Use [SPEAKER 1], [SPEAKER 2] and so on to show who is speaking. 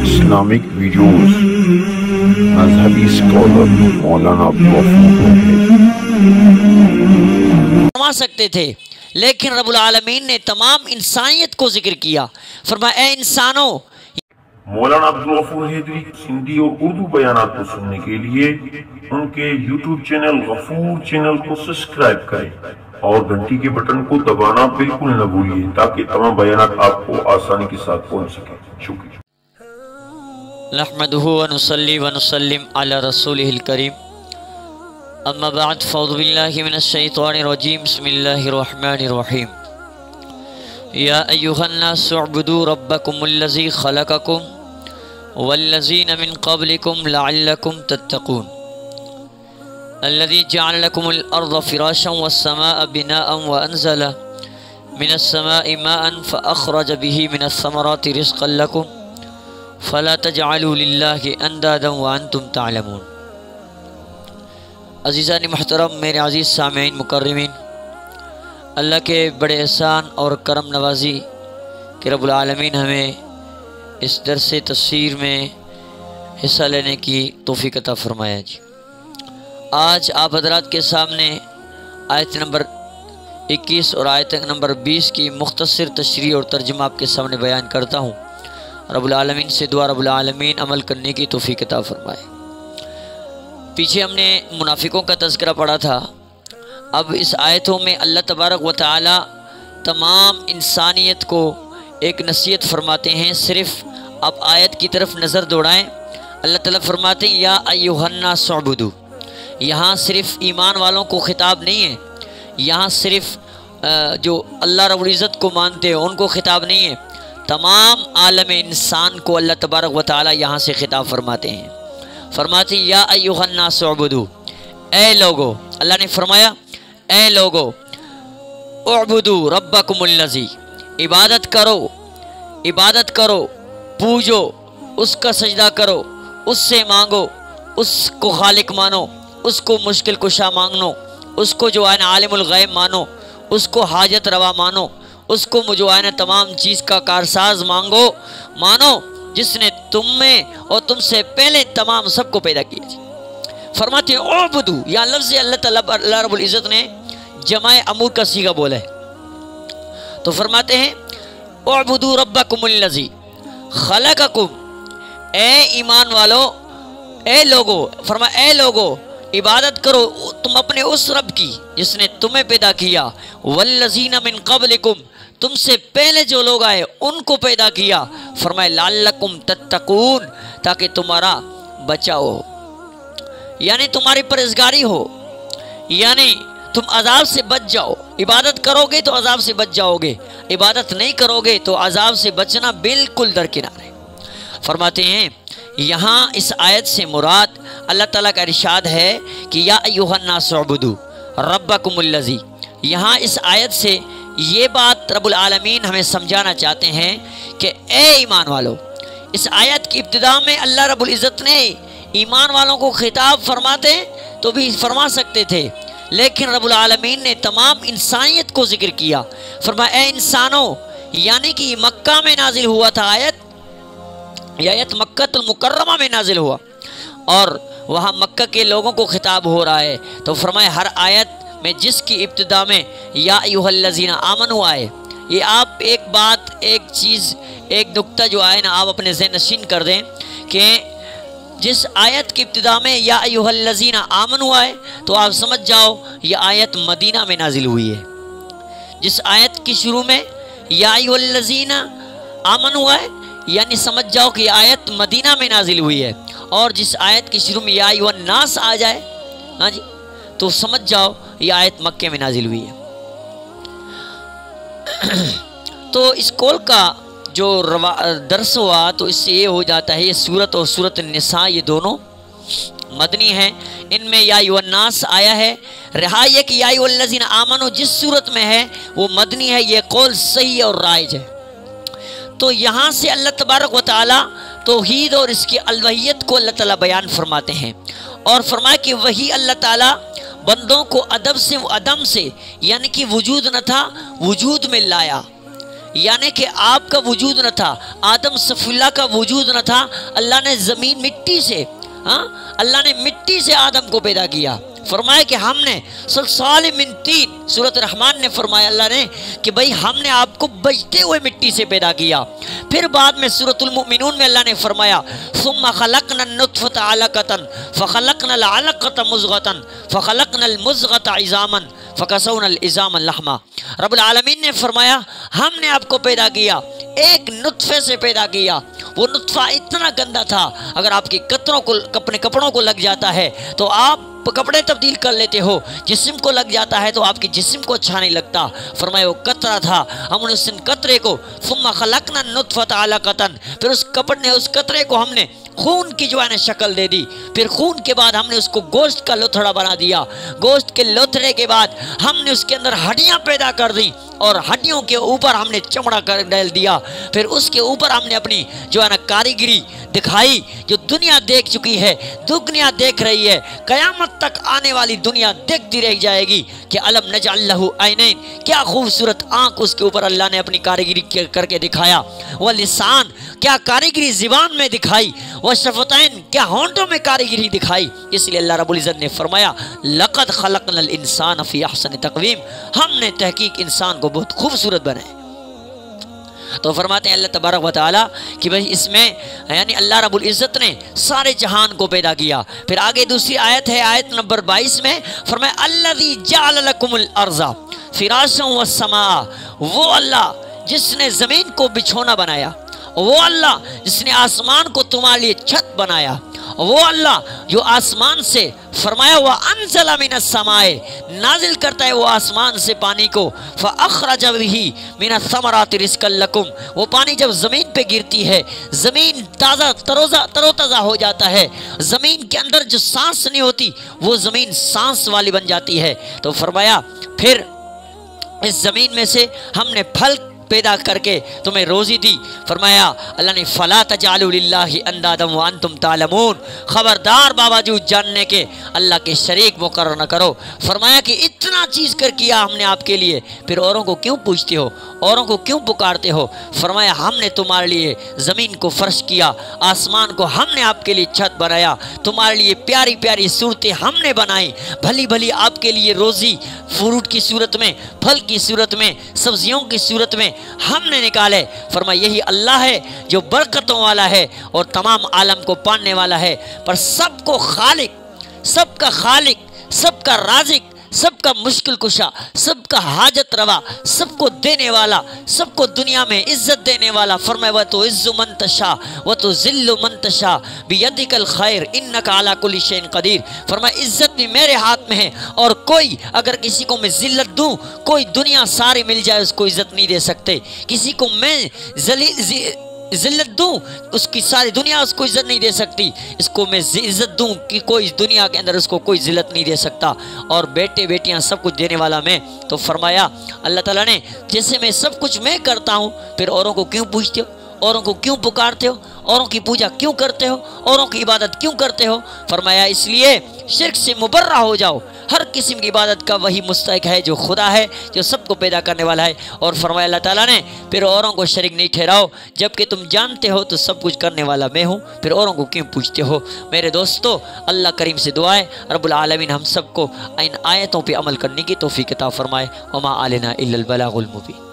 [SPEAKER 1] Islamic videos مذہبی scholar مولانا
[SPEAKER 2] فرما سکتے تھے، لیکن رب العالمین نے تمام انسانیت کو ذکر کیا۔ فرمایا اے انسانوں۔
[SPEAKER 1] مولانا عبدالغفور حیدری ہندی اور اردو بیانات کو سننے کے لیے ان کے یوٹیوب چینل غفور چینل کو سبسکرائب کریں اور گھنٹی کے بٹن کو دبانا بالکل نہ بھولیے تاکہ تمام بیانات آپ کو آسانی کے ساتھ پہنچ سکیں۔ شکریہ۔
[SPEAKER 2] نحمدہ ونصلی ونسلم علی رسولہ الکریم، اما بعد فاعوذ باللہ من الشیطان الرجیم، بسم اللہ الرحمن الرحیم۔ یا ایہا الناس اعبدوا ربکم الذی خلقکم والذین من قبلکم لعلکم تتقون الذی جعل لکم الارض فراشا والسماء بناء وانزل من السماء ماء فاخرج به من الثمرات رزقا لکم فلا تجعلوا للہ اندادا وانتم تعلمون۔ عزیزان محترم، میرے عزیز سامعین مکرمین، اللہ کے بڑے احسان اور کرم نوازی کہ رب العالمین ہمیں اس درس تفسیر میں حصہ لینے کی توفیق عطا فرمایا۔ جی آج آپ حضرات کے سامنے آیت نمبر 21 اور آیت نمبر 20 کی مختصر تشریح اور ترجمہ آپ کے سامنے بیان کرتا ہوں۔ رب العالمین سے دعا رب العالمین عمل کرنے کی توفیق عطا فرمائے۔ پیچھے ہم نے منافقوں کا تذکرہ پڑھا تھا، اب اس آیتوں میں اللہ تبارک و تعالی تمام انسانیت کو ایک نصیحت فرماتے ہیں۔ صرف اب آیت کی طرف نظر دوڑائیں، اللہ تعالیٰ فرماتے ہیں یا ایھا الناس اعبدوا۔ یہاں صرف ایمان والوں کو خطاب نہیں ہے، یہاں صرف جو اللہ رب العزت کو مانتے ہیں ان کو خطاب نہیں ہے، تمام عالم انسان کو اللہ تبارک و تعالی یہاں سے خطاب فرماتے ہیں۔ فرماتے ہیں یا ایھا الناس اعبدوا، اے لوگو، اللہ نے فرمایا اے لوگو اعبدوا ربکم الذی، عبادت کرو، پوجو، اس کا سجدہ کرو، اس سے مانگو، اس کو خالق مانو، اس کو مشکل کشا مانگو، اس کو جو ہے عالم الغیب مانو، اس کو حاجت روا مانو، اس کو جو ہے تمام چیز کا کارساز مانو جس نے تم میں اور تم سے پہلے تمام سب کو پیدا کیا۔ فرماتے ہیں اعبدو، یا لفظ اللہ رب العزت نے جمع امور کا صیغہ بولا ہے، تو فرماتے ہیں اعبدو ربکم الذی خلقکم، اے ایمان والو، اے لوگو، فرمایا اے لوگو عبادت کرو تم اپنے اس رب کی جس نے تمہیں پیدا کیا، والذین من قبلکم، تم سے پہلے جو لوگ آئے ان کو پیدا کیا، فرمایا لعلکم تتقون، تاکہ تمہارا بچاؤ ہو، یعنی تمہاری پرہیزگاری ہو، یعنی تم عذاب سے بچ جاؤ۔ عبادت کرو گے تو عذاب سے بچ جاؤ گے، عبادت نہیں کرو گے تو عذاب سے بچنا بالکل درکنار ہے۔ فرماتے ہیں یہاں اس آیت سے مراد اللہ تعالیٰ کا ارشاد ہے کہ یا ایھا الناس اعبدوا ربکم الذی۔ یہاں اس آیت سے یہ بات رب العالمین ہمیں سمجھانا چاہتے ہیں کہ اے ایمان والو، اس آیت کی ابتدا میں اللہ رب العزت نے ایمان والوں کو خطاب فرماتے تو بھی فرما سکتے تھے، لیکن رب العالمین نے تمام انسانیت کو ذکر کیا۔ فرمایا اے انسانوں، یعنی کہ مکہ میں نازل ہوا تھا یہ آیت مکہ المکرمہ میں نازل ہوا اور وہاں مکہ کے لوگوں کو خطاب ہو رہا ہے، تو فرمایا ہر آیت میں جس کی ابتدا میں یا ایھا الذین آمنوا آئے، یہ آپ ایک بات، ایک چیز، ایک نکتہ جو آئے نا آپ اپنے ذہن نشین کر دیں کہ جس آیت کی ابتدا میں یا ایھا الذین آمنوا آئے تو آپ سمجھ جاؤ یہ آیت مدینہ میں نازل ہوئی ہے۔ جس آیت کی شروع میں یا ایھا الذین آمنوا آئے یعنی سمجھ جاؤ کہ یہ آیت مدینہ میں نازل ہوئی ہے، اور جس آیت کی شروع میں یا ایھا الناس آ جائے ہاں جی تو سمجھ جاؤ یہ آیت مکے میں نازل ہوئی ہے۔ تو اس کول کا جو درس ہوا تو اس سے یہ ہو جاتا ہے یہ سورت اور سورت النساء یہ دونوں مدنی ہیں، ان میں یا ایھا الناس آیا ہے، رہا یہ کہ یا ایھا الذین آمنوا جس صورت میں ہے وہ مدنی ہے، یہ قول صحیح اور رائج ہے۔ تو یہاں سے اللہ تبارک و تعالی توحید اور اس کی الوہیت کو اللہ تعالیٰ بیان فرماتے ہیں، اور فرمایا کہ وہی اللہ تعالیٰ بندوں کو عدم سے یعنی کہ وجود نہ تھا وجود میں لایا، یعنی کہ آپ کا وجود نہ تھا، آدم صفی اللہ کا وجود نہ تھا، اللہ نے زمین مٹی سے، اللہ نے مٹی سے آدم کو پیدا کیا۔ فرمایا کہ ہم نے سلسال من طین، سورۃ الرحمن نے فرمایا اللہ نے کہ بھئی ہم نے آپ کو بجتے ہوئے مٹی سے پیدا کیا۔ پھر بعد میں سورۃ المؤمنون میں اللہ نے فرمایا ثم خلقنا النطفة علقة فخلقنا العلقة مضغة فخلقنا المضغة عظاما فکسونا العظام لحما۔ رب العالمین نے فرمایا ہم نے آپ کو پیدا کیا، ایک نطفے سے پیدا کیا، وہ نطفہ اتنا گندا تھا اگر آپ کے اپنے کپڑوں کو لگ جاتا ہے تو آپ کپڑے تبدیل کر لیتے ہو، جسم کو لگ جاتا ہے تو آپ کے جسم کو اچھا نہیں لگتا۔ فرمایا وہ قطرہ تھا، ہم نے اس قطرے کو ثم خلقنا النطفة علقة، پھر اس قطرے کو ہم نے خون کی جو ہے شکل دے دی، پھر خون کے بعد ہم نے اس کو گوشت کا لوتھڑا بنا دیا، گوشت کے لوتھڑے کے بعد ہم نے اس کے اندر ہڈیاں پیدا کر دی اور ہڈیوں کے اوپر ہم نے چمڑا کر ڈال دیا، پھر اس کے اوپر ہم نے اپنی جو ہے نا کاریگری دکھائی جو دنیا دیکھ چکی ہے، دنیا دیکھ رہی ہے، قیامت تک آنے والی دنیا دیکھتی رہ جائے گی کہ علم نجعل لہ عینین، کیا خوبصورت آنکھ اس کے اوپر اللہ نے اپنی کاریگری کر کے دکھایا، وہ لسان کیا کاریگری زبان میں دکھائی، وہ شفتین کیا ہونٹوں میں کاریگری دکھائی۔ اس لیے اللہ رب العزت نے فرمایا لقد خلقنا الانسان فی احسن تقویم، ہم نے تحقیق انسان کو بہت خوبصورت بنائے۔ تو فرماتے ہیں اللہ تبارک و تعالیٰ کہ بھئی اس میں یعنی اللہ رب العزت نے سارے جہان کو پیدا کیا۔ پھر آگے دوسری آیت ہے، آیت نمبر 22 میں فرمایا الذی جعل لکم الارض فراشا والسماء، وہ اللہ جس نے زمین کو بچھونا بنایا، وہ اللہ جس نے آسمان کو تمہارے لیے چھت بنایا، وہ اللہ جو آسمان سے فرمایا وَأَنزَلَ مِنَ السَّمَاءِ، نازل کرتا ہے وہ آسمان سے پانی کو، فَأَخْرَجَ بِهِ مِنَ الثَّمَرَاتِ رِزْقًا لَكُمْ، وہ پانی جب زمین پہ گرتی ہے زمین تازہ تروتازہ ہو جاتا ہے، زمین کے اندر جو سانس نہیں ہوتی وہ زمین سانس والی بن جاتی ہے۔ تو فرمایا پھر اس زمین میں سے ہم نے پھل پیدا کر کے تمہیں روزی دی۔ فرمایا اللہ نے فلا تجعلوا للہ اندادا وانتم تعلمون، خبردار باوجود جاننے کے اللہ کے شریک مقرر نہ کرو۔ فرمایا کہ اتنا چیز کر کیا ہم نے آپ کے لیے، پھر اوروں کو کیوں پوچھتے ہو، اوروں کو کیوں پکارتے ہو؟ فرمایا ہم نے تمہارے لیے زمین کو فرش کیا، آسمان کو ہم نے آپ کے لیے چھت بنایا، تمہارے لیے پیاری پیاری صورتیں ہم نے بنائی، بھلی بھلی آپ کے لیے روزی فروٹ کی صورت میں، پھل کی صورت میں، سبزیوں کی صورت میں ہم نے نکالے۔ فرمایا یہی اللہ ہے جو برکتوں والا ہے اور تمام عالم کو پالنے والا ہے، پر سب کو خالق، سب کا خالق، سب کا رازق، سب کا مشکل کشا، سب کا حاجت روا، سب کو دینے والا، سب کو دنیا میں عزت دینے والا۔ فرمایا وَتُعِزُّ مَن تَشَاءُ وَتُذِلُّ مَن تَشَاءُ بِيَدِكَ الْخَيْرُ إِنَّكَ عَلَى كُلِّ شَيْءٍ قَدِيرٌ۔ فرمایا عزت بھی میرے ہاتھ میں ہے، اور کوئی اگر کسی کو میں ذلت دوں، کوئی دنیا ساری مل جائے اس کو عزت نہیں دے سکتے، کسی کو میں ذلت دوں اس کی ساری دنیا اس کو عزت نہیں دے سکتی، اس کو میں عزت دوں کہ کوئی دنیا کے اندر اس کو کوئی ذلت نہیں دے سکتا، اور بیٹے بیٹیاں سب کچھ دینے والا میں۔ تو فرمایا اللہ تعالیٰ نے جیسے میں سب کچھ میں کرتا ہوں، پھر اوروں کو کیوں پوچھتے ہو، اوروں کو کیوں پکارتے ہو، اوروں کی پوجا کیوں کرتے ہو، اوروں کی عبادت کیوں کرتے ہو؟ فرمایا اس لیے شرک سے مبرہ ہو جاؤ، ہر قسم کی عبادت کا وہی مستحق ہے جو خدا ہے، جو سب کو پیدا کرنے والا ہے۔ اور فرمایا اللہ تعالیٰ نے پھر اوروں کو شریک نہیں ٹھہراؤ، جبکہ تم جانتے ہو تو سب کچھ کرنے والا میں ہوں، پھر اوروں کو کیوں پوچھتے ہو؟ میرے دوستو اللہ کریم سے دعا ہے رب العالمین ہم سب کو ان آیتوں پہ عمل کرنے کی توفیق عطا فرمائے۔ وما علینا الا البلاغ المبین۔